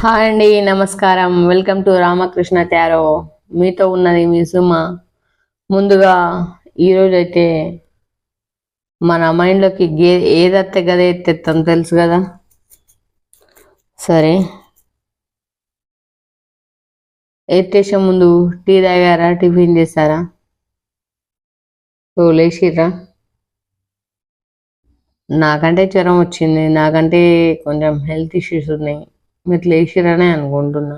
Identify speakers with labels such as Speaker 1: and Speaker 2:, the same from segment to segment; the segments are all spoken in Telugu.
Speaker 1: హాయ్ అండి, నమస్కారం. Welcome to Ramakrishna tarot. మీతో ఉన్నది మీ సుమ. ముందుగా ఈరోజైతే మన మైండ్లోకి ఏదత్తే గదే ఎత్తేస్తాం, తెలుసు కదా. సరే, ఎత్తేసే ముందు టీ తాగారా, టిఫిన్ చేశారా, లేచిర్రా? నాకంటే జ్వరం వచ్చింది, నాకంటే కొంచెం హెల్త్ ఇష్యూస్ ఉన్నాయి. మీరు లేచిరనే అనుకుంటున్నా,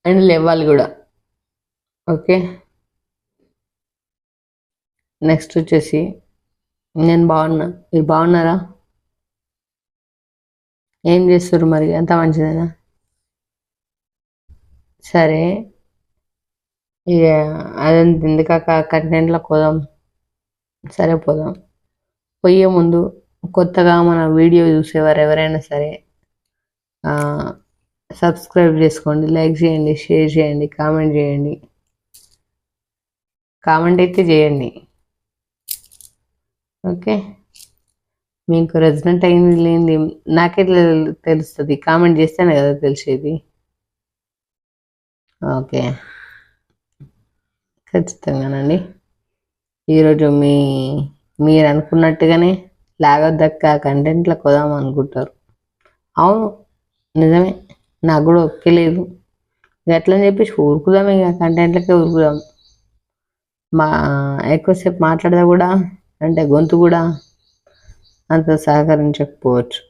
Speaker 1: అండ్ లేవాలి కూడా. ఓకే, నెక్స్ట్ వచ్చేసి నేను బాగున్నా, మీరు బాగున్నారా? ఏం చేస్తారు మరి, అంత మంచిదేనా? సరే, ఇక అదంత ఎందుకాక కంటెంట్లోకి పోదాం. సరే పోదాం. పోయే ముందు కొత్తగా మన వీడియో చూసేవారు ఎవరైనా సరే సబ్స్క్రైబ్ చేసుకోండి, లైక్ చేయండి, షేర్ చేయండి, కామెంట్ చేయండి. కామెంట్ అయితే చేయండి. ఓకే, మీకు రెసిడెంట్ అయింది లేనిది నాకెట్లా తెలుస్తుంది? కామెంట్ చేస్తేనే కదా తెలిసేది. ఓకే, ఖచ్చితంగానండి. ఈరోజు మీరు అనుకున్నట్టుగానే లాగొద్దక్క కంటెంట్లోకి పోదాం అనుకుంటారు. అవును, నిజమే. నాకు కూడా ఒక్కలేదు. ఎట్లని చెప్పేసి ఊరుకుదాం, ఇక కంటెంట్లకే ఊరుకుదాం. మా ఎక్కువసేపు మాట్లాడదా కూడా, అంటే గొంతు కూడా అంత సహకరించకపోవచ్చు,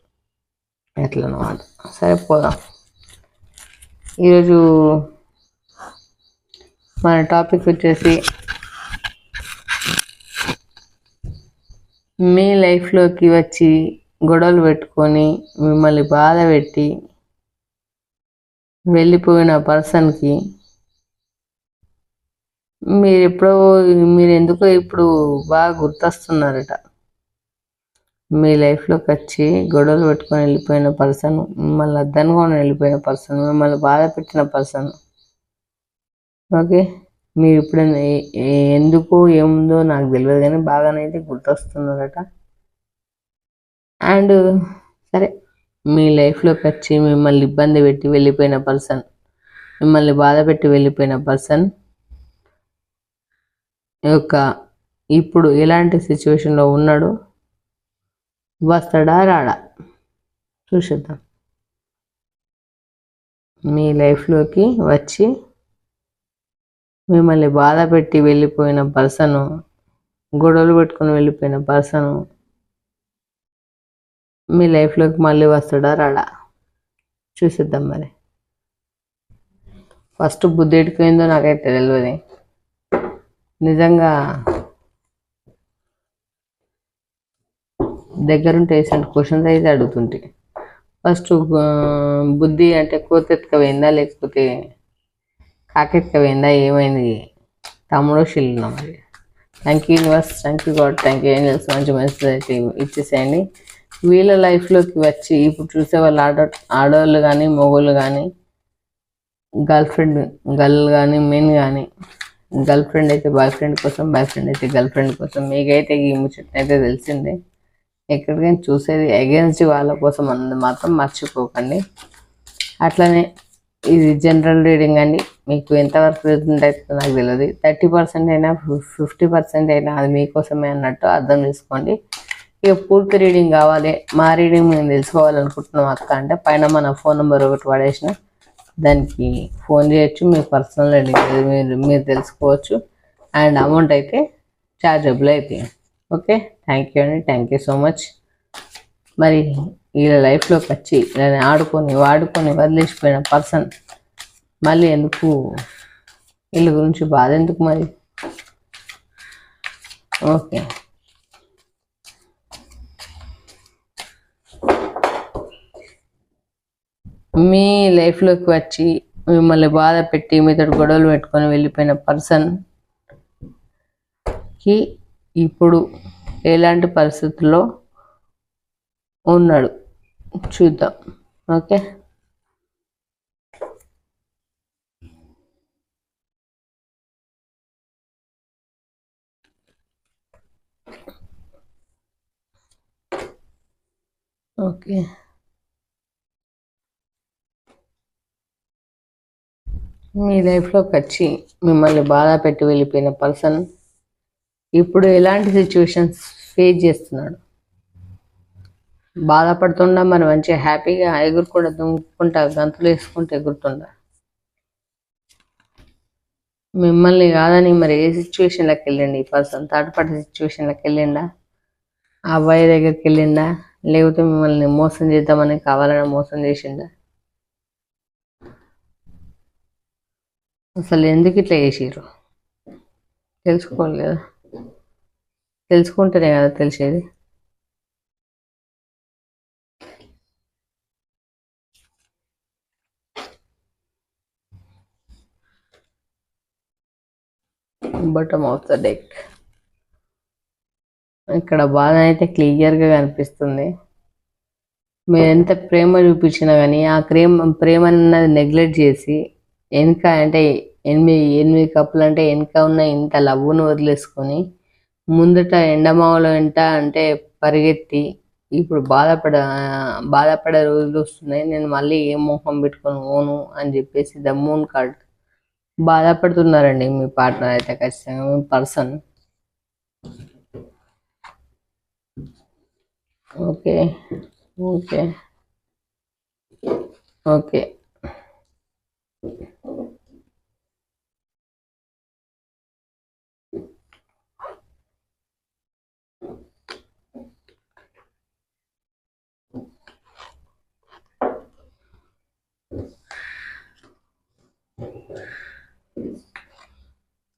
Speaker 1: ఎట్లా అన్నమాట. సరే పోదాం. ఈరోజు మన టాపిక్ వచ్చేసి మీ లైఫ్లోకి వచ్చి గొడవలు పెట్టుకొని మిమ్మల్ని బాధ పెట్టి వెళ్ళిపోయిన పర్సన్కి మీరు ఎందుకో ఇప్పుడు బాగా గుర్తొస్తున్నారట. మీ లైఫ్లోకి వచ్చి గొడవలు పెట్టుకొని వెళ్ళిపోయిన పర్సన్, మిమ్మల్ని అద్దనుకొని వెళ్ళిపోయిన పర్సన్, మిమ్మల్ని బాధ పెట్టిన పర్సన్. ఓకే, మీరు ఇప్పుడు ఎందుకు ఏముందో నాకు తెలియదు కానీ బాగానైతే గుర్తొస్తున్నారట. అండ్ సరే, మీ లైఫ్లోకి వచ్చి మిమ్మల్ని ఇబ్బంది పెట్టి వెళ్ళిపోయిన పర్సన్, మిమ్మల్ని బాధ పెట్టి వెళ్ళిపోయిన పర్సన్ యొక్క ఇప్పుడు ఎలాంటి సిచ్యువేషన్లో ఉన్నాడు, వస్తాడా రాడా చూసేద్దాం. మీ లైఫ్లోకి వచ్చి మిమ్మల్ని బాధ పెట్టి వెళ్ళిపోయిన పర్సను, గొడవలు పెట్టుకొని వెళ్ళిపోయిన పర్సను మీ లైఫ్లోకి మళ్ళీ వస్తాడా రాడా చూసేద్దాం. మరి ఫస్ట్ బుద్ధి ఎడిపోయిందో నాకైతే తెలియదు. నిజంగా దగ్గరుంటే వేసిన క్వశ్చన్స్ అయితే అడుగుతుంటే, ఫస్ట్ బుద్ధి అంటే కోతెత్తుకపోయిందా లేకపోతే కాకెత్తుకపోయిందా, ఏమైంది తమ్ముడో శిల్లినా? మరి thank you universe, thank you God, thank you angels. మంచి మెసేజ్ అయితే ఇచ్చేసేయండి. వీళ్ళ లైఫ్లోకి వచ్చి ఇప్పుడు చూసే వాళ్ళు ఆడవాళ్ళు కానీ మొగోళ్ళు కానీ, గర్ల్ కానీ మెన్ కానీ, గర్ల్ ఫ్రెండ్ అయితే బాయ్ ఫ్రెండ్ కోసం, బాయ్ ఫ్రెండ్ అయితే గర్ల్ ఫ్రెండ్ కోసం. మీకైతే ఈ ముచ్చట అయితే తెలిసిందే. ఎక్కడికైనా చూసేది అగేన్స్ట్ వాళ్ళ కోసం అన్నది మాత్రం మర్చిపోకండి. అట్లనే ఇది జనరల్ రీడింగ్ అండి. మీకు ఎంతవరకు రిజల్ట్ అవుతుందో నాకు తెలియదు. 30% అయినా 50% అయినా అది మీకోసమే అన్నట్టు అర్థం చేసుకోండి. ఇక పూర్తి రీడింగ్ కావాలి, మా రీడింగ్ మేము తెలుసుకోవాలనుకుంటున్నాం అక్క అంటే పైన మన ఫోన్ నెంబర్ ఒకటి పడేసిన దానికి ఫోన్ చేయొచ్చు. మీ పర్సనల్ రీడింగ్ మీరు తెలుసుకోవచ్చు. అండ్ అమౌంట్ అయితే ఛార్జబుల్ అయితే. ఓకే, థ్యాంక్ యూ అండి, థ్యాంక్ యూ సో మచ్. మరి వీళ్ళ లైఫ్లోకి వచ్చి ఇలా ఆడుకొని వాడుకొని వదిలేసిపోయిన పర్సన్ మళ్ళీ ఎందుకు, వీళ్ళ గురించి బాధ ఎందుకు మరి? ఓకే, మీ లైఫ్లోకి వచ్చి మిమ్మల్ని బాధ పెట్టి మీతో గొడవలు పెట్టుకొని వెళ్ళిపోయిన పర్సన్కి ఇప్పుడు ఎలాంటి పరిస్థితుల్లో ఉన్నాడు చూద్దాం. ఓకే, ఓకే, మీ లైఫ్లోకి వచ్చి మిమ్మల్ని బాధ పెట్టి వెళ్ళిపోయిన పర్సన్ ఇప్పుడు ఎలాంటి సిచ్యువేషన్స్ ఫేస్ చేస్తున్నాడు? బాధపడుతుండా మరి మంచిగా హ్యాపీగా ఎగురుకుండా దుంకుకుంటా గంతులు వేసుకుంటూ ఎగురుతుండా? మిమ్మల్ని కాదని మరి ఏ సిచ్యువేషన్లోకి వెళ్ళిండి ఈ పర్సన్? థర్డ్ పార్టీ సిచ్యువేషన్లోకి వెళ్ళిండా? ఆ అబ్బాయి దగ్గరికి వెళ్ళిండా? లేకపోతే మిమ్మల్ని మోసం చేద్దామని కావాలని మోసం చేసిండా? అసలు ఎందుకు ఇట్లా చేసిర్రు? తెలుసుకోవాలి కదా, తెలుసుకుంటేనే కదా తెలిసేది. Bottom of the deck. ఇక్కడ బాధ అయితే క్లియర్గా కనిపిస్తుంది. మీరు ఎంత ప్రేమ చూపించినా కానీ ఆ ప్రేమ అన్నది నెగ్లెక్ట్ చేసి వెనక అంటే 8 కప్పులు అంటే వెనక ఉన్న ఇంత లవ్వును వదిలేసుకొని ముందట ఎండమావలో వెంట అంటే పరిగెత్తి ఇప్పుడు బాధపడే రోజులు వస్తున్నాయి. నేను మళ్ళీ ఏం మొహం పెట్టుకొని పోను అని చెప్పేసి ద మూన్ కార్డ్ బాధపడుతున్నారండి మీ పార్ట్నర్ అయితే ఖచ్చితంగా, మీ పర్సన్. ఓకే ఓకే ఓకే,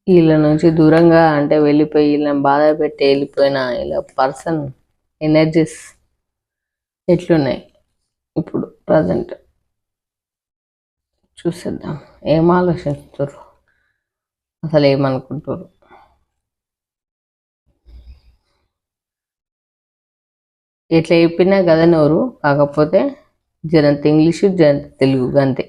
Speaker 1: వీళ్ళ నుంచి దూరంగా అంటే వెళ్ళిపోయి వీళ్ళని బాధ పెట్టి వెళ్ళిపోయిన వీళ్ళ పర్సన్ ఎనర్జీస్ ఎట్లున్నాయి ఇప్పుడు ప్రజెంట్ చూసేద్దాం. ఏం ఆలోచిస్తారు, అసలు ఏమనుకుంటారు? ఎట్లా చెప్పినా కదా నోరు, కాకపోతే జరంత ఇంగ్లీషు జరంత తెలుగు అంతే.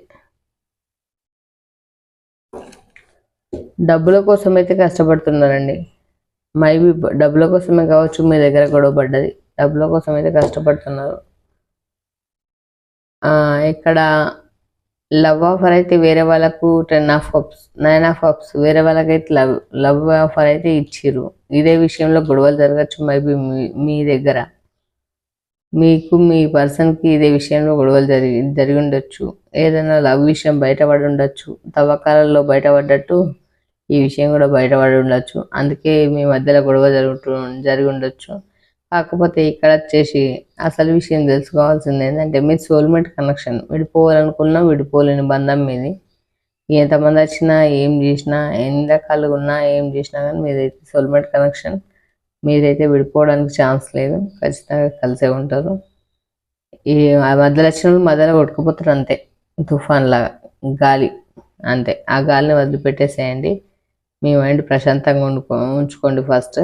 Speaker 1: డబ్బుల కోసం అయితే కష్టపడుతున్నారండి. మైబీ డబ్బుల కోసమే కావచ్చు మీ దగ్గర గొడవ పడ్డది. డబ్బుల కోసం అయితే కష్టపడుతున్నారు. ఇక్కడ లవ్ ఆఫర్ అయితే వేరే వాళ్ళకు 10 ఆఫ్ కప్స్ 9 ఆఫ్ కప్స్ వేరే వాళ్ళకైతే లవ్ ఆఫర్ అయితే ఇచ్చిర్రు. ఇదే విషయంలో గొడవలు జరగచ్చు మైబీ మీ దగ్గర. మీకు మీ పర్సన్కి ఇదే విషయంలో గొడవలు జరిగి ఉండొచ్చు. ఏదైనా లవ్ విషయం బయటపడి ఉండొచ్చు. తవ్వకాలలో బయటపడ్డట్టు ఈ విషయం కూడా బయటపడి ఉండొచ్చు. అందుకే మీ మధ్యలో గొడవ జరిగి ఉండొచ్చు. కాకపోతే ఇక్కడ వచ్చేసి అసలు విషయం తెలుసుకోవాల్సింది ఏంటంటే మీ సోల్మేట్ కనెక్షన్. విడిపోవాలనుకున్నా విడిపోలేని బంధం మీది. ఎంతమంది వచ్చినా ఏం చేసినా ఎంత రకాలుగా ఉన్నా ఏం చేసినా కానీ మీదైతే సోల్మేట్ కనెక్షన్. మీరైతే విడిపోవడానికి ఛాన్స్ లేదు, ఖచ్చితంగా కలిసే ఉంటారు. ఈ మధ్యలో వచ్చిన మధ్యలో కొట్టుకుపోతారు అంతే, తుఫాన్ లాగా గాలి అంతే. ఆ గాలిని వదిలిపెట్టేసేయండి. మీ మైండ్ ప్రశాంతంగా ఉంచుకోండి first.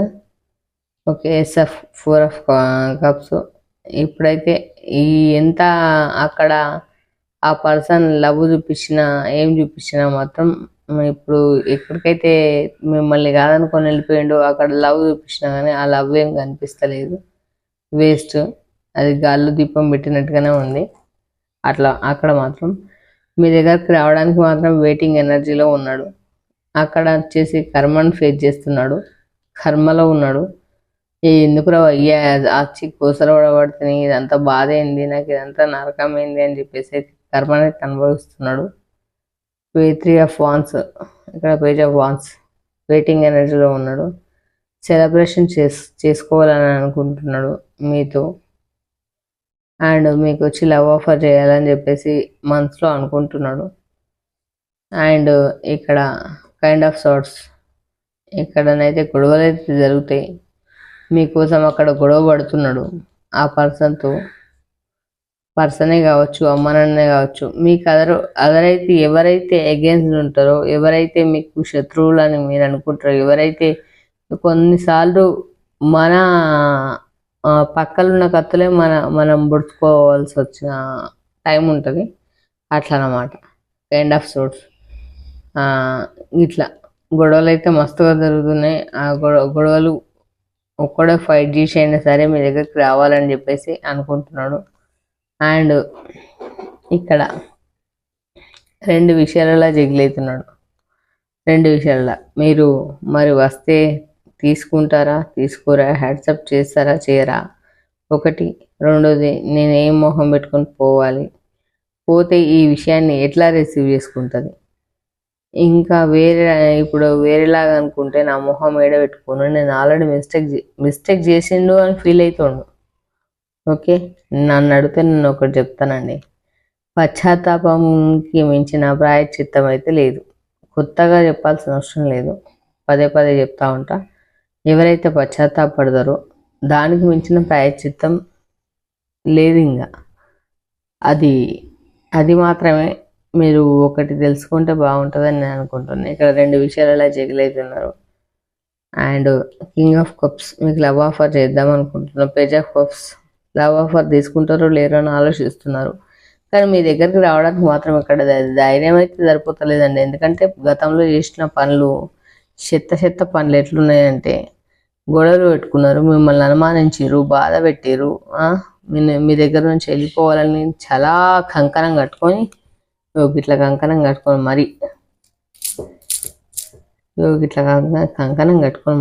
Speaker 1: Okay, SF 4 of cups. ఇప్పుడైతే ఈ ఎంత అక్కడ ఆ పర్సన్ లవ్ చూపించినా ఏం చూపించినా మాత్రం ఇప్పుడు ఎక్కడికైతే మిమ్మల్ని కాదనుకొని వెళ్ళిపోయిండో అక్కడ లవ్ చూపించినా కానీ ఆ లవ్ ఏం కనిపిస్తలేదు, వేస్ట్. అది గాల్లో దీపం పెట్టినట్టుగానే ఉంది. అట్లా అక్కడ మాత్రం మీ దగ్గరికి రావడానికి మాత్రం వెయిటింగ్ ఎనర్జీలో ఉన్నాడు. అక్కడ వచ్చేసి కర్మను ఫేస్ చేస్తున్నాడు, కర్మలో ఉన్నాడు. ఎందుకు రా అయ్యా వచ్చి కోసలు పడబడుతుంది, ఇదంతా బాధ అయింది, నాకు ఇదంతా నరకమైంది అని చెప్పేసి కర్మని అనుభవిస్తున్నాడు. 3 ఆఫ్ వాన్స్, ఇక్కడ పేజ్ ఆఫ్ వాన్స్, వెయిటింగ్ ఎనర్జీలో ఉన్నాడు. సెలబ్రేషన్ చేసుకోవాలని అనుకుంటున్నాడు మీతో. అండ్ మీకు వచ్చి లవ్ ఆఫర్ చేయాలని చెప్పేసి మనసులో అనుకుంటున్నాడు. అండ్ ఇక్కడ కైండ్ ఆఫ్ సార్ట్స్, ఇక్కడనైతే గొడవలు అయితే జరుగుతాయి. మీకోసం అక్కడ గొడవ పడుతున్నాడు ఆ పర్సన్తో. పర్సనే కావచ్చు, అమ్మనన్నే కావచ్చు, మీకు అదరైతే ఎవరైతే అగేన్స్ట్ ఉంటారో, ఎవరైతే మీకు శత్రువులు అని మీరు అనుకుంటారో, ఎవరైతే కొన్నిసార్లు మన పక్కలున్న కత్తులే మనం బుడుచుకోవాల్సి వచ్చిన టైం ఉంటుంది. అట్లా అన్నమాట. Kind of swords. ఇట్లా గొడవలు అయితే మస్తుగా జరుగుతున్నాయి. ఆ గొడవలు ఒక్కడే ఫైట్ చేసి అయినా సరే మీ దగ్గరికి రావాలని చెప్పేసి అనుకుంటున్నాడు. అండ్ ఇక్కడ 2 విషయాలలో జగిల్ అవుతున్నాడు. 2 విషయాలలో మీరు మరి వస్తే తీసుకుంటారా, తీసుకోరా, హ్యాట్సప్ చేస్తారా, చేయరా, ఒకటి. రెండోది, నేను ఏం మొహం పెట్టుకొని పోవాలి, పోతే ఈ విషయాన్ని ఎట్లా రిసీవ్ చేసుకుంటుంది. ఇంకా ఇప్పుడు వేరేలాగా అనుకుంటే నా మొహం ఏడబెట్టుకోను, నేను ఆల్రెడీ మిస్టేక్ చేసిండు అని ఫీల్ అవుతుండు. ఓకే, నన్ను అడిగితే నేను ఒకటి చెప్తానండి, పశ్చాత్తాపంకి మించిన ప్రాయశ్చిత్తం అయితే లేదు. కొత్తగా చెప్పాల్సిన అవసరం లేదు, పదే పదే చెప్తా ఉంటా. ఎవరైతే పశ్చాత్తాపడతారో దానికి మించిన ప్రాయశ్చిత్తం లేదు. ఇంకా అది మాత్రమే మీరు ఒకటి తెలుసుకుంటే బాగుంటుందని నేను అనుకుంటున్నాను. ఇక్కడ 2 విషయాలలో జగిల్ అవుతున్నారు. అండ్ కింగ్ ఆఫ్ కప్స్ మీకు లవ్ ఆఫర్ చేద్దాం అనుకుంటున్నాను. Page of cups love offer తీసుకుంటారో లేరో అని ఆలోచిస్తున్నారు. కానీ మీ దగ్గరికి రావడానికి మాత్రం ఇక్కడ ధైర్యం అయితే సరిపోతలేదండి. ఎందుకంటే గతంలో చేసిన పనులు చెత్త పనులు ఎట్లున్నాయంటే, గొడవలు పెట్టుకున్నారు, మిమ్మల్ని అనుమానించారు, బాధ పెట్టారు, మీ దగ్గర నుంచి వెళ్ళిపోవాలని చాలా కంకణం కట్టుకొని ఇట్లా కంకణం కట్టుకొని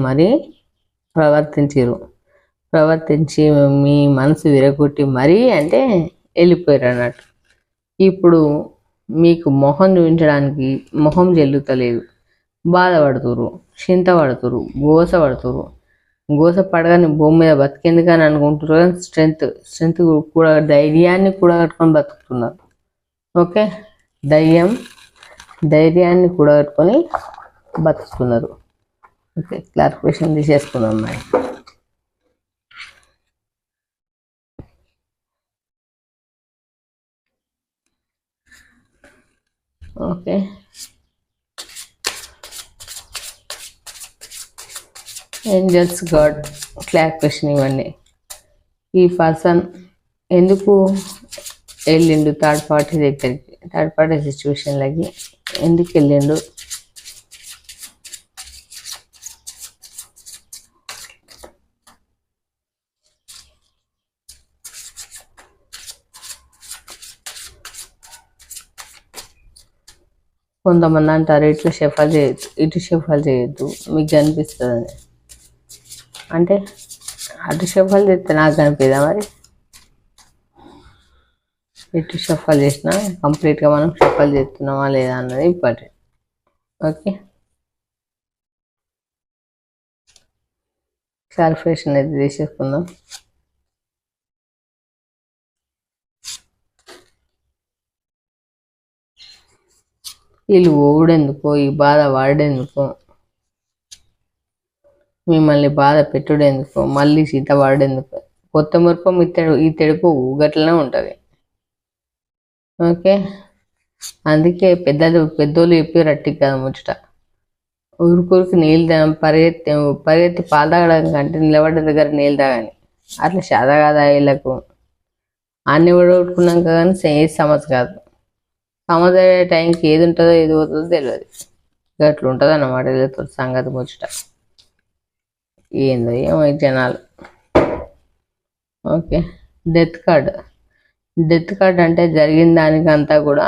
Speaker 1: మరీ ప్రవర్తించి మీ మనసు విరగొట్టి మరీ అంటే వెళ్ళిపోయారు అన్నట్టు. ఇప్పుడు మీకు మొహం చూపించడానికి మొహం చెల్లుతలేదు, బాధపడుతురు, చింతపడుతురు, గోస పడగానే భూమి మీద బతికేందుకని అనుకుంటున్నారు. స్ట్రెంత్ కూడా, ధైర్యాన్ని కూడా కట్టుకొని బతుకుతున్నారు. ఓకే, ధైర్యాన్ని కూడా కట్టుకొని బతుకుతున్నారు. ఓకే, క్లారిఫికేషన్ తీసేసుకున్నాం మరి. ఓకే, ఏంజల్స్, గాడ్ క్లారిఫికేషన్ ఇవ్వండి. ఈ పర్సన్ ఎందుకు వెళ్ళిండు థర్డ్ పార్టీ దగ్గరికి, థర్డ్ పార్టీ సిచ్యువేషన్లకి ఎందుకు వెళ్ళిండు, కొంతమంది అంటారు ఇట్లా షఫల్ చేయొద్దు, ఇటు షఫల్ చేయొద్దు, మీకు కనిపిస్తుంది. అంటే అటు షఫల్ చేస్తే నాకు కనిపిదా మరి, ఇటు షఫల్ చేసినా కంప్లీట్గా మనం షఫల్ చేస్తున్నామా లేదా అన్నది ఇంపార్టెంట్. ఓకే, క్లారిఫికేషన్ అయితే తీసేసుకుందాం. వీళ్ళు ఓడెందుకో, ఈ బాధ వాడేందుకో, మిమ్మల్ని బాధ పెట్టుడేందుకో, మళ్ళీ సీత వాడేందుకో, కొత్త మురుపం ఈ తెడుపు గట్లనే ఉంటుంది. ఓకే, అందుకే పెద్దోళ్ళు చెప్పి రట్టి కదా ముచ్చట, ఊరికి నీళ్ళు పరిగెత్తి పాలు తాగడం కంటే నిలబడ్డ దగ్గర నీళ్ళు తాగని. అట్లా శాత కాదా వీళ్ళకు, అన్ని ఓడగొట్టుకున్నాక కానీ ఏది సమస్య కాదు. సమస్య టైంకి ఏది ఉంటుందో ఏది పోతుందో తెలియదు. అట్లా ఉంటుంది అన్నమాట వీళ్ళతో సంగతి ముచ్చట. ఏందో ఏమో జనాలు. ఓకే, డెత్ కార్డ్ అంటే జరిగిన దానికంతా కూడా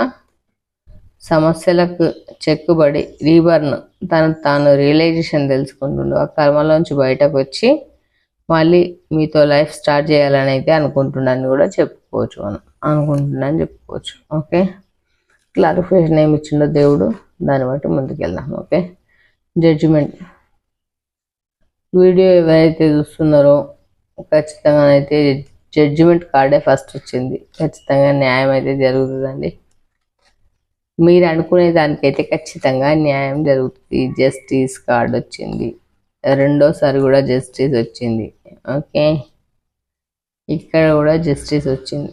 Speaker 1: సమస్యలకు చెక్కుబడి రీబర్న్, తాను రియలైజేషన్ తెలుసుకుంటుండు, ఆ కర్మలోంచి బయటకు వచ్చి మళ్ళీ మీతో లైఫ్ స్టార్ట్ చేయాలని అయితే అనుకుంటున్నాను కూడా చెప్పుకోవచ్చు, ఓకే, క్లారిఫికేషన్ ఏమి ఇచ్చిండో దేవుడు, దాన్ని బట్టి ముందుకెళ్దాం. Okay, judgement. వీడియో ఎవరైతే చూస్తున్నారో ఖచ్చితంగా అయితే జడ్జిమెంట్ కార్డే ఫస్ట్ వచ్చింది. ఖచ్చితంగా న్యాయం అయితే జరుగుతుందండి. మీరు అనుకునే దానికైతే ఖచ్చితంగా న్యాయం జరుగుతుంది. జస్టిస్ కార్డ్ వచ్చింది, రెండోసారి కూడా జస్టిస్ వచ్చింది. ఓకే, ఇక్కడ కూడా జస్టిస్ వచ్చింది.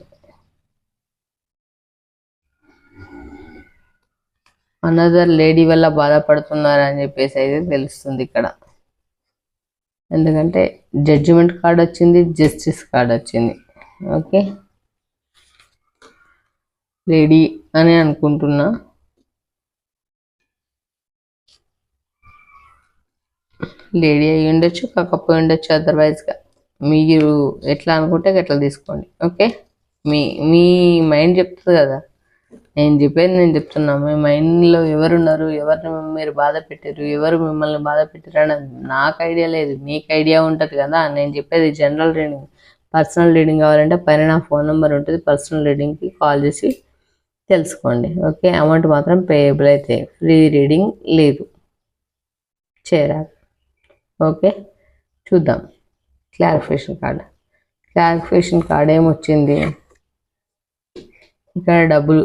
Speaker 1: అనదర్ లేడీ వల్ల బాధపడుతున్నారని చెప్పేసి అయితే తెలుస్తుంది ఇక్కడ. ఎందుకంటే జడ్జిమెంట్ కార్డ్ వచ్చింది, జస్టిస్ కార్డ్ వచ్చింది. ఓకే, లేడీ అని అనుకుంటున్నా. లేడీ అయి ఉండొచ్చు, కాకపోయి ఉండొచ్చు. అదర్వైజ్గా మీరు ఎట్లా అనుకుంటే అట్లా తీసుకోండి. ఓకే, మీ మీ మైండ్ చెప్తుంది కదా, నేను చెప్పేది నేను చెప్తున్నా. మీ మైండ్లో ఎవరున్నారు, ఎవరిని మీరు బాధ పెట్టారు, ఎవరు మిమ్మల్ని బాధ పెట్టారు అని నాకు ఐడియా లేదు, మీకు ఐడియా ఉంటుంది కదా. నేను చెప్పేది జనరల్ రీడింగ్. పర్సనల్ రీడింగ్ కావాలంటే పైన నా ఫోన్ నెంబర్ ఉంటుంది, పర్సనల్ రీడింగ్కి కాల్ చేసి తెలుసుకోండి. ఓకే, అమౌంట్ మాత్రం పేయబుల్ అయితే, ఫ్రీ రీడింగ్ లేదు, చేయరాదు. ఓకే, చూద్దాం క్లారిఫికేషన్ కార్డ్. క్లారిఫికేషన్ కార్డ్ ఏమొచ్చింది, ఇక్కడ డబ్బులు,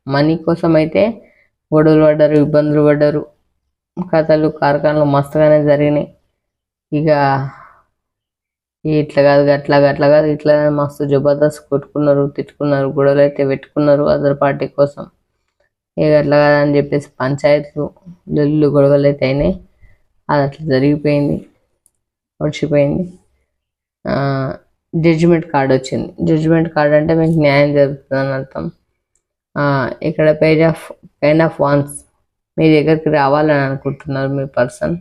Speaker 1: మనీ కోసం అయితే గొడవలు పడ్డారు, ఇబ్బందులు పడ్డారు, కథలు కార్ఖానాలు మస్తుగానే జరిగినాయి. ఇక ఇట్లా కాదు అట్లా కాదు ఇట్లా మస్తు జబర్దస్త్ కొట్టుకున్నారు, తిట్టుకున్నారు, గొడవలు అయితే పెట్టుకున్నారు అదర్ పార్టీ కోసం. ఇక అట్లా కాదని చెప్పేసి పంచాయతీలు లొల్లు గొడవలు అయితే అయినాయి. అది అట్లా జరిగిపోయింది, వచ్చిపోయింది. జడ్జిమెంట్ కార్డ్ వచ్చింది. జడ్జిమెంట్ కార్డ్ అంటే మీకు న్యాయం జరుగుతుందని అర్థం. ఇక్కడ కైండ్ ఆఫ్ వాన్స్ మీ దగ్గరికి రావాలని అనుకుంటున్నారు మీ పర్సన్.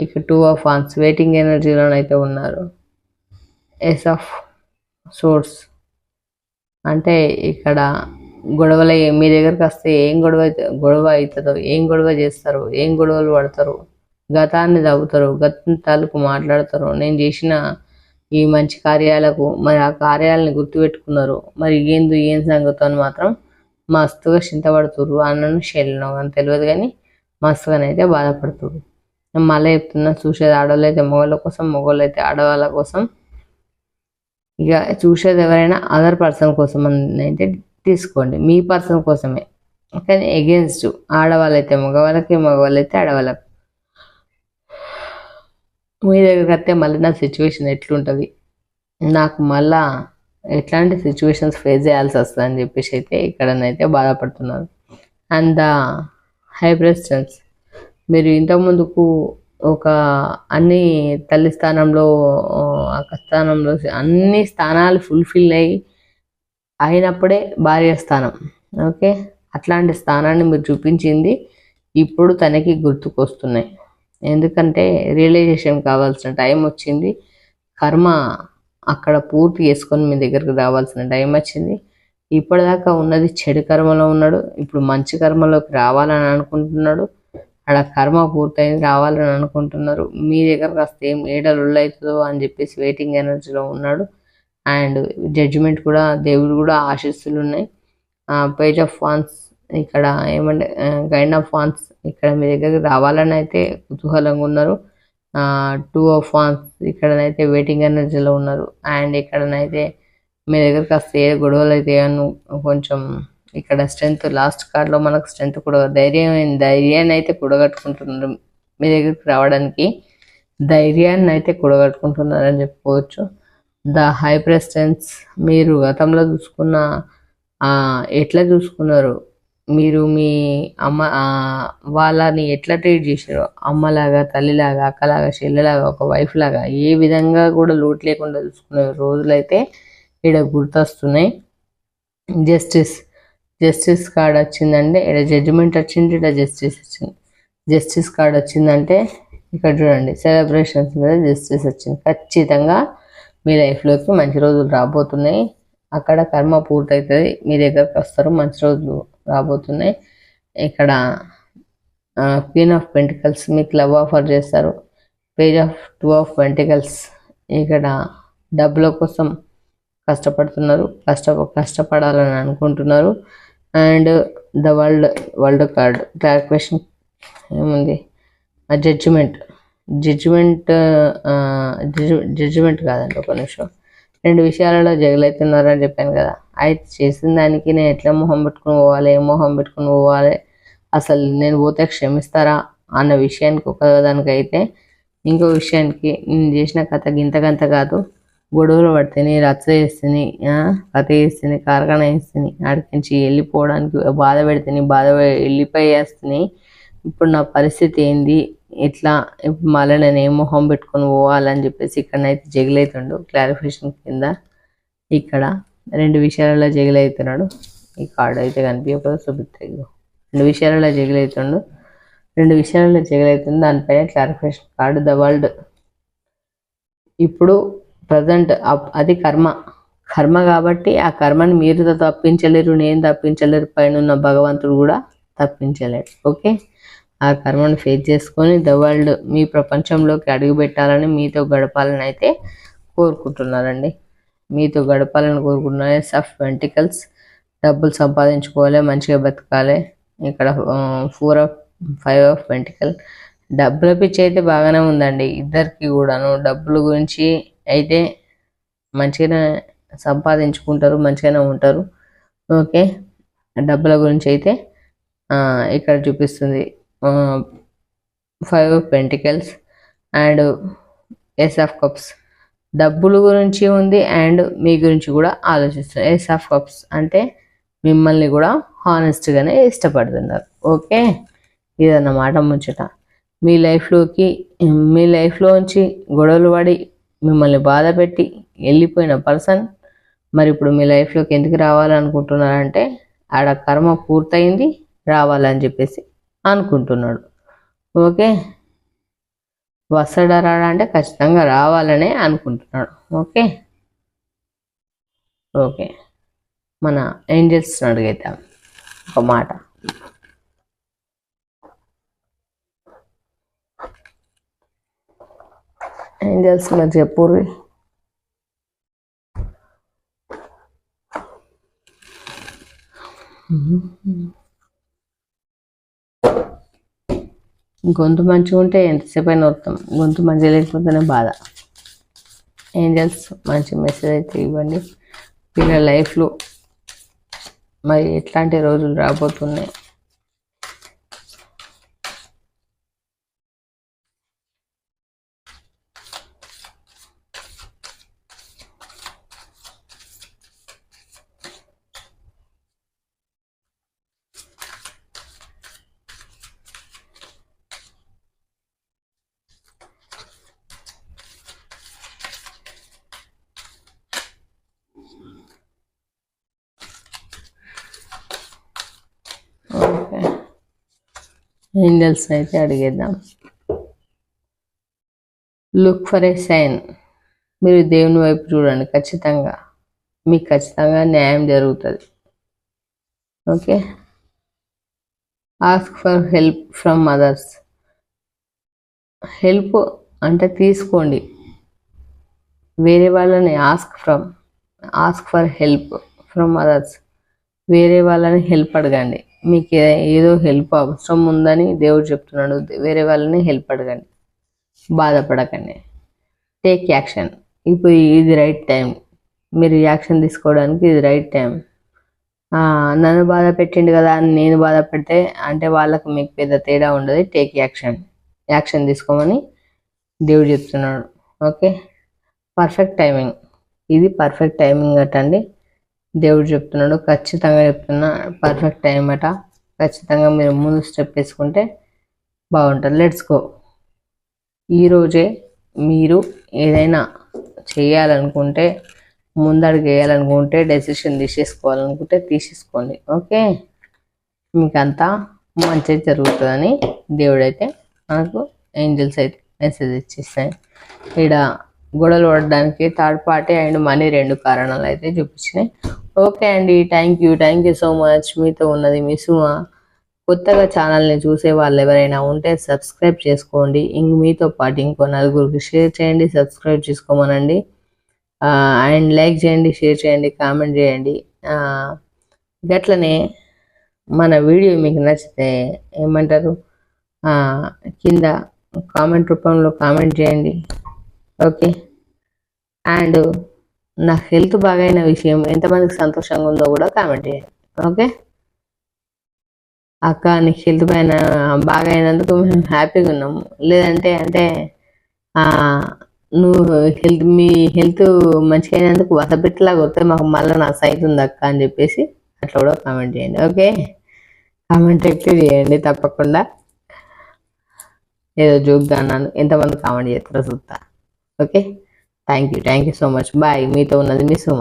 Speaker 1: ఇక్కడ 2 ఆఫ్ వాన్స్ వెయిటింగ్ ఎనర్జీలోనైతే ఉన్నారు. ఏస్ ఆఫ్ సోర్స్ అంటే ఇక్కడ గొడవలు మీ దగ్గరికి వస్తే ఏం గొడవ అవుతుందో, ఏం గొడవ చేస్తారు, ఏం గొడవలు పడతారు, గతాన్ని తవ్వుతారు, గతం తాలూకు మాట్లాడతారు. నేను చేసిన ఈ మంచి కార్యాలకు మరి ఆ కార్యాలని గుర్తుపెట్టుకున్నారు, మరి ఏం సంగతో అని మాత్రం మస్తుగా చింతపడుతురు. అన్నను శైలినో అని తెలియదు కానీ మస్తుగానైతే బాధపడుతురు. మళ్ళీ చెప్తున్నా, చూసేది ఆడవాళ్ళు అయితే మగవాళ్ళ కోసం, మగవాళ్ళు అయితే ఆడవాళ్ళ కోసం. ఇక చూసేది ఎవరైనా అదర్ పర్సన్ కోసం అని అయితే తీసుకోండి, మీ పర్సన్ కోసమే. కానీ ఎగెన్స్ట్ ఆడవాళ్ళైతే మగవాళ్ళకి, మగవాళ్ళైతే ఆడవాళ్ళకి. మీ దగ్గరికి వస్తే మళ్ళీ నా సిచ్యువేషన్ ఎట్లుంటుంది, నాకు మళ్ళా ఎట్లాంటి సిచ్యువేషన్స్ ఫేస్ చేయాల్సి వస్తుంది అని చెప్పేసి అయితే ఇక్కడనైతే బాధపడుతున్నారు. అండ్ ద హై ప్రెసిడెన్స్, మీరు ఇంతకుముందుకు ఒక అన్ని తల్లి స్థానంలో, అక్క స్థానంలో అన్ని స్థానాలు ఫుల్ఫిల్ అయినప్పుడే భార్య స్థానం. ఓకే, అట్లాంటి స్థానాన్ని మీరు చూపించింది ఇప్పుడు తనకి గుర్తుకొస్తున్నాయి. ఎందుకంటే రియలైజేషన్ కావాల్సిన టైం వచ్చింది, కర్మ అక్కడ పూర్తి చేసుకొని మీ దగ్గరకు రావాల్సిన టైం వచ్చింది. ఇప్పటిదాకా ఉన్నది చెడు కర్మలో ఉన్నాడు, ఇప్పుడు మంచి కర్మలోకి రావాలని అనుకుంటున్నాడు. అక్కడ కర్మ పూర్తయింది, రావాలని అనుకుంటున్నారు. మీ దగ్గరకు వస్తే ఏం ఏడలు అవుతుందో అని చెప్పేసి వెయిటింగ్ ఎనర్జీలో ఉన్నాడు. అండ్ జడ్జిమెంట్ కూడా, దేవుడు కూడా ఆశీస్సులు ఉన్నాయి. పేజ్ ఆఫ్ వాన్స్ ఇక్కడ ఏమంటే కైండ్ ఆఫ్ వాన్స్ ఇక్కడ మీ దగ్గరికి రావాలని అయితే కుతూహలంగా ఉన్నారు. 2 ఆఫ్ వాన్స్ ఇక్కడనైతే వెయిటింగ్ ఎనర్జీలో ఉన్నారు. అండ్ ఇక్కడనైతే మీ దగ్గరికి వస్తే ఏ గొడవలు అయితే కొంచెం ఇక్కడ స్ట్రెంత్, లాస్ట్ కార్డ్లో మనకు స్ట్రెంత్ కూడా, ధైర్యాన్ని అయితే కూడగట్టుకుంటున్నారు. మీ దగ్గరికి రావడానికి ధైర్యాన్ని అయితే కూడగట్టుకుంటున్నారని చెప్పుకోవచ్చు. ద హై ప్రెసిడెన్స్, మీరు గతంలో చూసుకున్న ఎట్లా చూసుకున్నారు, మీరు మీ అమ్మ వాళ్ళని ఎట్లా ట్రీట్ చేశారు, అమ్మలాగా, తల్లిలాగా, అక్కలాగా, చెల్లెలాగా, ఒక వైఫ్ లాగా, ఏ విధంగా కూడా లోటు లేకుండా చూసుకునే రోజులైతే ఇక్కడ గుర్తొస్తున్నాయి. జస్టిస్ కార్డ్ వచ్చిందంటే ఇక్కడ జడ్జిమెంట్ వచ్చింది, ఇక్కడ జస్టిస్ వచ్చింది. జస్టిస్ కార్డ్ వచ్చిందంటే ఇక్కడ చూడండి, సెలబ్రేషన్స్ మీద జస్టిస్ వచ్చింది. ఖచ్చితంగా మీ లైఫ్లోకి మంచి రోజులు రాబోతున్నాయి. అక్కడ కర్మ పూర్తవుతుంది, మీ దగ్గరకు వస్తారు, మంచి రోజులు రాబోతున్నాయి. ఇక్కడ క్వీన్ ఆఫ్ పెంటికల్స్ మీకు లవ్ ఆఫర్ చేస్తారు. పేజ్ ఆఫ్ 2 ఆఫ్ పెంటికల్స్ ఇక్కడ డబ్బుల కోసం కష్టపడుతున్నారు, కష్టపడాలని అనుకుంటున్నారు. And the world card clarification ఏముంది, జడ్జిమెంట్ కాదండి, ఒక నిమిషం. 2 విషయాలలో జగలవుతున్నారని చెప్పాను కదా. అయితే చేసిన దానికి నేను ఎట్లా మొహం పెట్టుకుని పోవాలి, ఏ మొహం పెట్టుకుని పోవాలి, అసలు నేను పోతే క్షమిస్తారా అన్న విషయానికి ఒకదానికైతే, ఇంకో విషయానికి నేను చేసిన కథ గింతగంత కాదు, గొడవలు పడితేనే, రచ్చ చేస్తేనే, కథ చేస్తేనే, కార్ఖానా వేస్తేనే, ఆడికించి వెళ్ళిపోవడానికి బాధ పెడితేనే, వెళ్ళిపోయేస్తేనే ఇప్పుడు నా పరిస్థితి ఏంది, ఇట్లా ఇప్పుడు మళ్ళీ నేను ఏ మొహం పెట్టుకొని పోవాలని చెప్పేసి ఇక్కడనైతే జగిలవుతుండు. క్లారిఫికేషన్ కింద ఇక్కడ 2 విషయాలలో జగిలవుతున్నాడు. ఈ కార్డు అయితే కనిపించకపోతే చూపిస్తాయి. 2 విషయాలలో జగిలవుతుండు, 2 విషయాలలో జగిలవుతుంది. దానిపైన క్లారిఫికేషన్ కార్డు ద వరల్డ్. ఇప్పుడు ప్రజెంట్ అది కర్మ కాబట్టి ఆ కర్మని మీరు తప్పించలేరు, నేను తప్పించలేరు, పైన ఉన్న భగవంతుడు కూడా తప్పించలేడు. ఓకే, ఆ కర్మను ఫేస్ చేసుకొని ద వరల్డ్ మీ ప్రపంచంలోకి అడుగు పెట్టాలని, మీతో గడపాలని అయితే కోరుకుంటున్నారండి. మీతో గడపాలని కోరుకుంటున్నారు. ఎస్ ఆఫ్ పెంటికల్స్, డబ్బులు సంపాదించుకోవాలి, మంచిగా బతకాలి. ఇక్కడ 5 ఆఫ్ పెంటికల్, డబ్బుల పిచ్చి అయితే బాగానే ఉందండి ఇద్దరికి కూడాను. డబ్బుల గురించి అయితే మంచిగానే సంపాదించుకుంటారు, మంచిగానే ఉంటారు. ఓకే, డబ్బుల గురించి అయితే ఇక్కడ చూపిస్తుంది 5 of pentacles and ace of cups. డబ్బుల గురించి ఉంది అండ్ మీ గురించి కూడా ఆలోచిస్తున్నారు. ఎస్ ఆఫ్ కప్స్ అంటే మిమ్మల్ని కూడా హానెస్ట్గానే ఇష్టపడుతున్నారు. ఓకే, ఇదన్నమాట ముచ్చట. మీ లైఫ్లోంచి గొడవలు పడి మిమ్మల్ని బాధ పెట్టి వెళ్ళిపోయిన పర్సన్ మరి ఇప్పుడు మీ లైఫ్లోకి ఎందుకు రావాలనుకుంటున్నారంటే ఆడ కర్మ పూర్తయింది, రావాలని చెప్పేసి అనుకుంటున్నాడు. ఓకే, వస్తాడా రాడా అంటే ఖచ్చితంగా రావాలనే అనుకుంటున్నాడు. ఓకే ఓకే, మన ఏంజల్స్ అడిగేద్దాం ఒక మాట. ఏంజల్స్ మరి చెప్పుర్రి. గొంతు మంచిగా ఉంటే ఎంతసేపు అయినా వస్తాం, గొంతు మంచిగా లేకపోతేనే బాధ. ఏంజల్స్ మంచి మెసేజ్ అయితే ఇవ్వండి. వీళ్ళ లైఫ్లో మరి ఎట్లాంటి రోజులు రాబోతున్నాయి? ఓకే, ఏంజల్స్ అయితే అడిగేద్దాం. Look for a sign. మీరు దేవుని వైపు చూడండి, ఖచ్చితంగా మీకు ఖచ్చితంగా న్యాయం జరుగుతుంది. Okay, ask for help from others. Help అంటే తీసుకోండి, వేరే వాళ్ళని ask for help from others. వేరే వాళ్ళని హెల్ప్ అడగండి. మీకు ఏదో హెల్ప్ అవసరం ఉందని దేవుడు చెప్తున్నాడు. వేరే వాళ్ళని హెల్ప్ అడగండి, బాధపడకండి. Take action. ఇప్పుడు ఇది రైట్ టైం, మీరు యాక్షన్ తీసుకోవడానికి ఇది రైట్ టైం. నన్ను బాధ పెట్టిండు కదా అని నేను బాధపడితే అంటే వాళ్ళకు మీకు పెద్ద తేడా ఉండదు. టేక్ యాక్షన్ తీసుకోమని దేవుడు చెప్తున్నాడు. ఓకే, పర్ఫెక్ట్ టైమింగ్, ఇది పర్ఫెక్ట్ టైమింగ్ అటండి దేవుడు చెప్తున్నాడు. ఖచ్చితంగా చెప్తున్నా, పర్ఫెక్ట్ టైం అట. ఖచ్చితంగా మీరు ముందు స్టెప్ వేసుకుంటే బాగుంటుంది. Let's go. ఈరోజే మీరు ఏదైనా చేయాలనుకుంటే, ముందడుగు వేయాలనుకుంటే, డెసిషన్ తీసేసుకోవాలనుకుంటే తీసేసుకోండి. ఓకే, మీకు అంతా మంచిగా జరుగుతుందని దేవుడైతే మనకు ఏంజల్స్ అయితే మెసేజ్ ఇచ్చేస్తాయి. ఇక్కడ గొడవలు పడడానికి థర్డ్ పార్టీ అండ్ మనీ 2 కారణాలు అయితే చూపించినాయి. ఓకే అండి, థ్యాంక్ యూ సో మచ్. మీతో ఉన్నది మీ సుమ. కొత్తగా ఛానల్ని చూసే వాళ్ళు ఎవరైనా ఉంటే సబ్స్క్రైబ్ చేసుకోండి. మీతో పాటు ఇంకో నలుగురికి షేర్ చేయండి, సబ్స్క్రైబ్ చేసుకోమనండి. అండ్ లైక్ చేయండి, షేర్ చేయండి, కామెంట్ చేయండి. గట్లనే మన వీడియో మీకు నచ్చితే ఏమంటారు, కింద కామెంట్ రూపంలో కామెంట్ చేయండి. ఓకే, అండ్ నా హెల్త్ బాగైన విషయం ఎంతమందికి సంతోషంగా ఉందో కూడా కామెంట్ చేయండి. ఓకే, అక్క నీకు హెల్త్ పైన బాగా అయినందుకు మేము హ్యాపీగా ఉన్నాము. లేదంటే అంటే నువ్వు మీ హెల్త్ మంచిగా అయినందుకు వసపెట్టలాగా వస్తే మాకు మళ్ళీ నా సైట్ ఉంది అక్క అని చెప్పేసి అట్లా కూడా కామెంట్ చేయండి. ఓకే, కామెంట్ అయితే చేయండి తప్పకుండా. ఏదో జోక్గా అన్నాను, ఎంతమంది కామెంట్ చేస్తారో చూస్తా. Okay, thank you so much. Bye. మీతో ఉన్నది మీ సుమ.